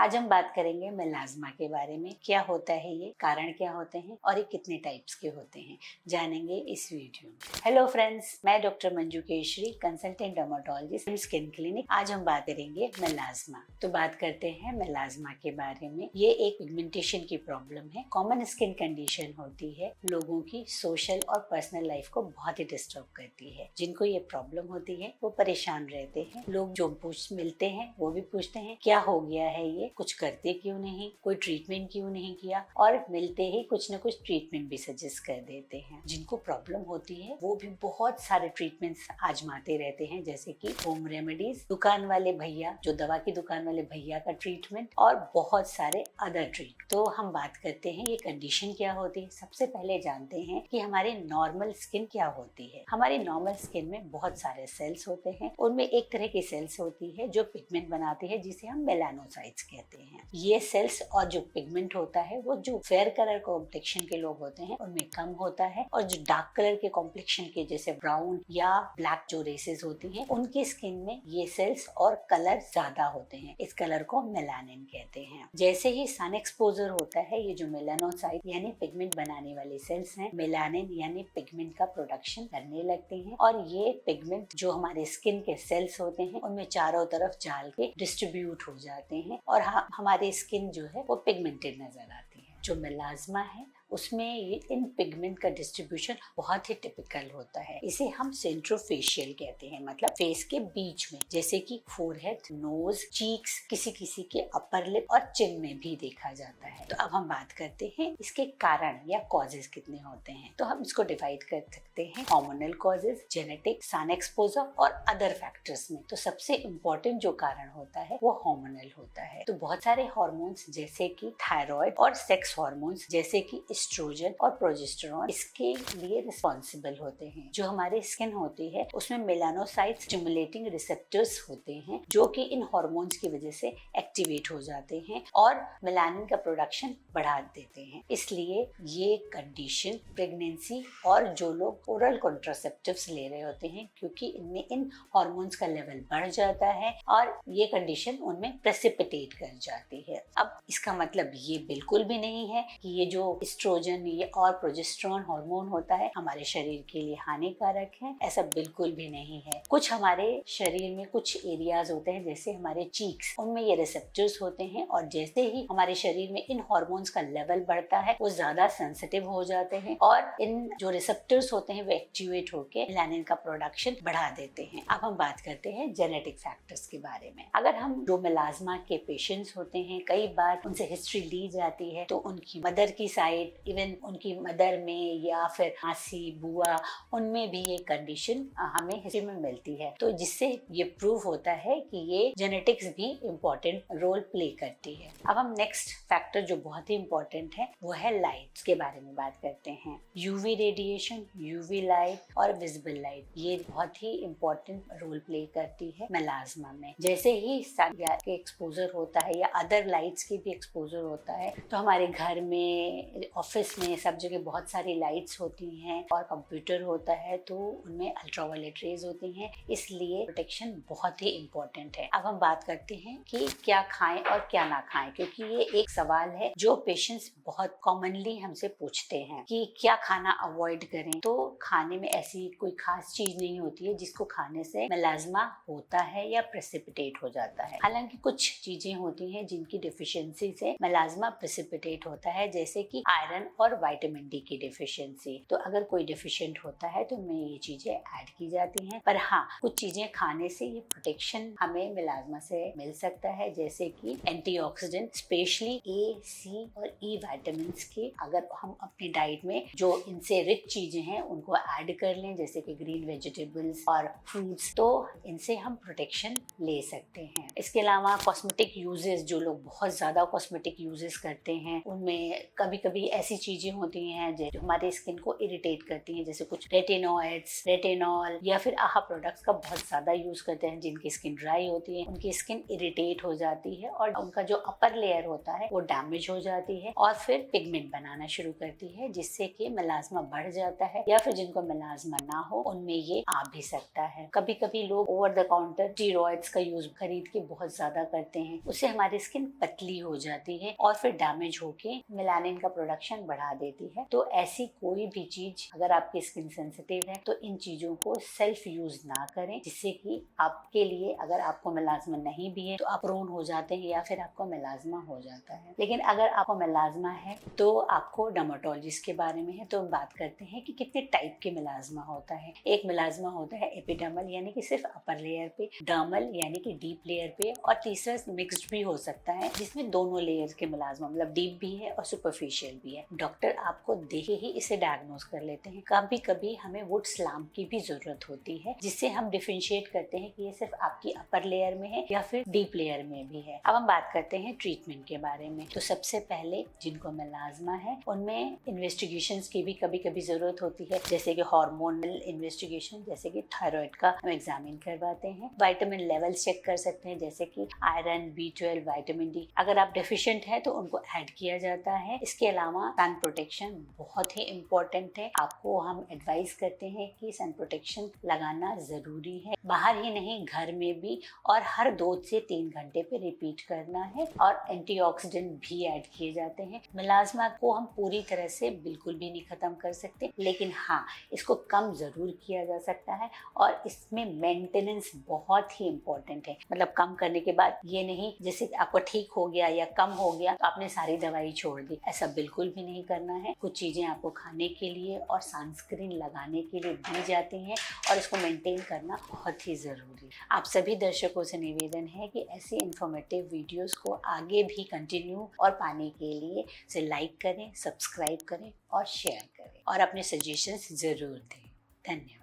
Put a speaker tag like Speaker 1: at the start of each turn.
Speaker 1: आज हम बात करेंगे मेलाज़्मा के बारे में। क्या होता है ये, कारण क्या होते हैं और ये कितने टाइप्स के होते हैं, जानेंगे इस वीडियो में। हेलो फ्रेंड्स, मैं doctor Manju Keshari, consultant dermatologist, skin clinic. आज हम बात करेंगे मेलाज़्मा। तो बात करते हैं मेलाज़्मा के बारे में। ये एक पिगमेंटेशन की प्रॉब्लम है, कॉमन स्किन कंडीशन होती है, लोगों की सोशल और पर्सनल लाइफ को बहुत ही डिस्टर्ब करती है। जिनको ये प्रॉब्लम होती है वो परेशान रहते हैं। लोग जो मिलते हैं वो भी पूछते हैं क्या हो गया है, ये कुछ करते क्यों नहीं, कोई ट्रीटमेंट क्यों नहीं किया, और मिलते ही कुछ न कुछ ट्रीटमेंट भी सजेस्ट कर देते हैं। जिनको प्रॉब्लम होती है वो भी बहुत सारे ट्रीटमेंट्स आजमाते रहते हैं, जैसे कि होम रेमेडीज, दुकान वाले भैया, जो दवा की दुकान वाले भैया का ट्रीटमेंट, और बहुत सारे अदर ट्रीट। तो हम बात करते हैं ये कंडीशन क्या होती है। सबसे पहले जानते हैं कि हमारे नॉर्मल स्किन क्या होती है। हमारी नॉर्मल स्किन में बहुत सारे सेल्स होते हैं, उनमें एक तरह की सेल्स होती है जो पिगमेंट बनाती है, जिसे हम मेलानोसाइट्स कहते हैं। ये सेल्स और जो पिगमेंट होता है वो जो फेयर कलर कॉम्प्लेक्शन के लोग होते हैं उनमें कम होता है, और जो डार्क कलर के कॉम्प्लेक्शन के जैसे ब्राउन या ब्लैक जो रेसेस होती हैं उनकी स्किन में ये सेल्स और कलर ज्यादा होते हैं। इस कलर को मेलानिन कहते हैं। जैसे ही सन एक्सपोजर होता है, ये जो मेलानोसाइट यानी पिगमेंट बनाने वाली सेल्स हैं, मेलानिन यानी पिगमेंट का प्रोडक्शन करने लगती हैं, और ये पिगमेंट जो हमारे स्किन के सेल्स होते हैं उनमें चारों तरफ जाल के डिस्ट्रीब्यूट हो जाते हैं, और हमारी स्किन जो है वो पिगमेंटेड नजर आती है। जो मेलाज़्मा है उसमें ये इन पिगमेंट का डिस्ट्रीब्यूशन बहुत ही टिपिकल होता है। इसे हम सेंट्रोफेशियल कहते हैं, मतलब फेस के बीच में, जैसे कि फोरहेड, नोज, चीक्स, किसी किसी के अपर लिप और चिन में भी देखा जाता है। तो अब हम बात करते हैं इसके कारण या कॉजेज कितने होते हैं। तो हम इसको डिवाइड कर सकते हैं hormonal causes, genetic, sun exposure और अदर फैक्टर्स में। तो सबसे इम्पोर्टेंट जो कारण होता है वो हार्मोनल होता है। तो बहुत सारे हार्मोन्स जैसे कि थायराइड और सेक्स हार्मोन्स जैसे कि एस्ट्रोजन और प्रोजेस्टेरॉन इसके लिए रिस्पॉन्सिबल होते हैं। जो हमारी स्किन होती है उसमें मेलानोसाइट स्टिमुलेटिंग रिसेप्टर्स होते हैं, जो कि इन हार्मोन्स की वजह से एक्टिवेट हो जाते हैं और मेलानिन का प्रोडक्शन बढ़ा देते हैं। इसलिए ये कंडीशन प्रेगनेंसी और जो लोग ओरल कॉन्ट्रासेप्टिव्स ले रहे होते हैं, क्योंकि इनमें इन हार्मोन्स का लेवल बढ़ जाता है और ये कंडीशन उनमें प्रेसिपिटेट कर जाती है। अब इसका मतलब ये बिल्कुल भी नहीं है कि ये जो एस्ट्रोजन ये और प्रोजेस्टेरॉन हार्मोन होता है हमारे शरीर के लिए हानिकारक है, ऐसा बिल्कुल भी नहीं है। कुछ हमारे शरीर में कुछ एरियाज होते हैं, जैसे हमारे चीक्स, उनमें ये रिसेप्टर्स होते हैं, और जैसे ही हमारे शरीर में इन हार्मोन्स का लेवल बढ़ता है वो ज्यादा सेंसिटिव हो जाते हैं, और इन जो रिसेप्टर्स होते हैं वो एक्टिवेट होकर मेलानिन का प्रोडक्शन बढ़ा देते हैं। अब हम बात करते हैं जेनेटिक फैक्टर्स के बारे में। अगर हम जो मेलाज़्मा के पेशेंट्स होते हैं, कई बार उनसे हिस्ट्री ली जाती है, तो उनकी मदर की साइड, इवन उनकी मदर में या फिर मासी, बुआ, उनमें भी ये कंडीशन हमें हिस्ट्री में मिलती है। तो जिससे ये प्रूव होता है कि ये जेनेटिक्स भी इम्पोर्टेंट रोल प्ले करती है। अब हम नेक्स्ट फैक्टर जो बहुत ही इम्पोर्टेंट है वो है लाइट्स के बारे में बात करते हैं। यूवी रेडिएशन, यूवी लाइट और विजिबल लाइट, ये बहुत ही इम्पोर्टेंट रोल प्ले करती है मेलाज़्मा में। जैसे ही सन के एक्सपोजर होता है या अदर लाइट्स की भी एक्सपोजर होता है, तो हमारे घर में, ऑफिस में, सब जगह बहुत सारी लाइट्स होती हैं, और कंप्यूटर होता है तो उनमें अल्ट्रावायलेट रेज होती हैं, इसलिए प्रोटेक्शन बहुत ही इम्पोर्टेंट है। अब हम बात करते हैं कि क्या खाएं और क्या ना खाएं, क्योंकि ये एक सवाल है जो पेशेंट्स बहुत कॉमनली हमसे पूछते हैं कि क्या खाना अवॉइड करें। तो खाने में ऐसी कोई खास चीज नहीं होती है जिसको खाने से मेलाज़्मा होता है या प्रेसिपिटेट हो जाता है। हालांकि कुछ चीजें होती हैं जिनकी डिफिशियंसी से मेलाज़्मा प्रेसिपिटेट होता है, जैसे कि आयरन और विटामिन डी की डिफिशियंसी। तो अगर कोई डिफिशिएंट होता है तो उनमें ये चीजें ऐड की जाती हैं। पर हाँ, कुछ चीजें खाने से ये प्रोटेक्शन हमें मेलाज़्मा से मिल सकता है, जैसे कि एंटीऑक्सीडेंट, स्पेशली ए, सी और ई विटामिन्स की अगर हम अपनी डाइट में जो इनसे रिच चीजें हैं उनको ऐड कर लें, जैसे कि ग्रीन वेजिटेबल्स और फ्रूट्स, तो इनसे हम प्रोटेक्शन ले सकते हैं। इसके अलावा कॉस्मेटिक यूजेस, जो लोग बहुत ज्यादा कॉस्मेटिक यूजेस करते हैं, उनमें कभी कभी ऐसी चीजें होती हैं जो हमारे स्किन को इरिटेट करती हैं, जैसे कुछ रेटिनोइड्स, रेटिनॉल या फिर आहा प्रोडक्ट्स का बहुत ज्यादा यूज करते हैं। जिनकी स्किन ड्राई होती है उनकी स्किन इरिटेट हो जाती है और उनका जो अपर लेयर होता है वो डैमेज हो जाती है और फिर पिगमेंट बनाना शुरू करती है, जिससे कि मेलास्मा बढ़ जाता है। या फिर जिनको मेलास्मा ना हो उनमें ये आ भी सकता है। कभी कभी लोग ओवर द काउंटर स्टेरॉइड्स का यूज खरीद के बहुत ज्यादा करते हैं, उससे हमारी स्किन पतली हो जाती है और फिर डैमेज होके मेलानिन का प्रोडक्शन बढ़ा देती है। तो ऐसी कोई भी चीज, अगर आपकी स्किन सेंसिटिव है तो इन चीजों को सेल्फ यूज ना करें, जिससे कि आपके लिए, अगर आपको मेलास्मा नहीं भी है तो आप प्रोन हो जाते हैं या फिर आपको मेलास्मा हो जाता है। लेकिन अगर आपको मेलास्मा है तो आपको डर्मेटोलॉजिस्ट के बारे में है तो हम बात करते हैं कि कितने टाइप के मेलास्मा होता है। एक मेलास्मा होता है एपिडर्मल यानी कि सिर्फ अपर लेयर पे, डर्मल यानी कि डीप लेयर पे, और तीसरा मिक्स्ड भी हो सकता है जिसमें दोनों लेयर के मेलास्मा, मतलब डीप भी है और सुपरफिशियल भी है। डॉक्टर आपको देखे ही इसे डायग्नोज कर लेते हैं। कभी कभी हमें वुड स्लैम्प की भी जरूरत होती है, जिससे हम डिफरेंशिएट करते हैं कि ये सिर्फ आपकी अपर लेयर में है या फिर डीप लेयर में भी है। अब हम बात करते हैं ट्रीटमेंट के बारे में। तो सबसे पहले जिनको मेलास्मा है उनमें इन्वेस्टिगेशंस की भी कभी कभी जरूरत होती है, जैसे कि हार्मोनल इन्वेस्टिगेशन, जैसे कि थायराइड का हम एग्जामिन करवाते हैं। विटामिन लेवल्स चेक कर सकते हैं, जैसे कि आयरन, B12, विटामिन डी। अगर आप डेफिशिएंट है तो उनको ऐड किया जाता है। इसके अलावा सन प्रोटेक्शन बहुत ही इम्पोर्टेंट है। आपको हम एडवाइस करते हैं कि सन प्रोटेक्शन लगाना जरूरी है, बाहर ही नहीं घर में भी, और हर 2 से 3 घंटे पे रिपीट करना है। और एंटीऑक्सीडेंट भी ऐड किए जाते हैं। मेलास्मा को हम पूरी तरह से बिल्कुल भी नहीं खत्म कर सकते, लेकिन हाँ, इसको कम जरूर किया जा सकता है और इसमें मेंटेनेंस बहुत ही इम्पोर्टेंट है। मतलब कम करने के बाद ये नहीं जैसे आपको ठीक हो गया या कम हो गया तो आपने सारी दवाई छोड़ दी, ऐसा बिल्कुल भी नहीं करना है। कुछ चीजें आपको खाने के लिए और सनस्क्रीन लगाने के लिए दी जाती हैं और इसको मेंटेन करना बहुत ही जरूरी है। आप सभी दर्शकों से निवेदन है कि ऐसी इंफॉर्मेटिव वीडियोस को आगे भी कंटिन्यू और पाने के लिए इसे लाइक करें, सब्सक्राइब करें और शेयर करें और अपने सजेशंस जरूर दें। धन्यवाद।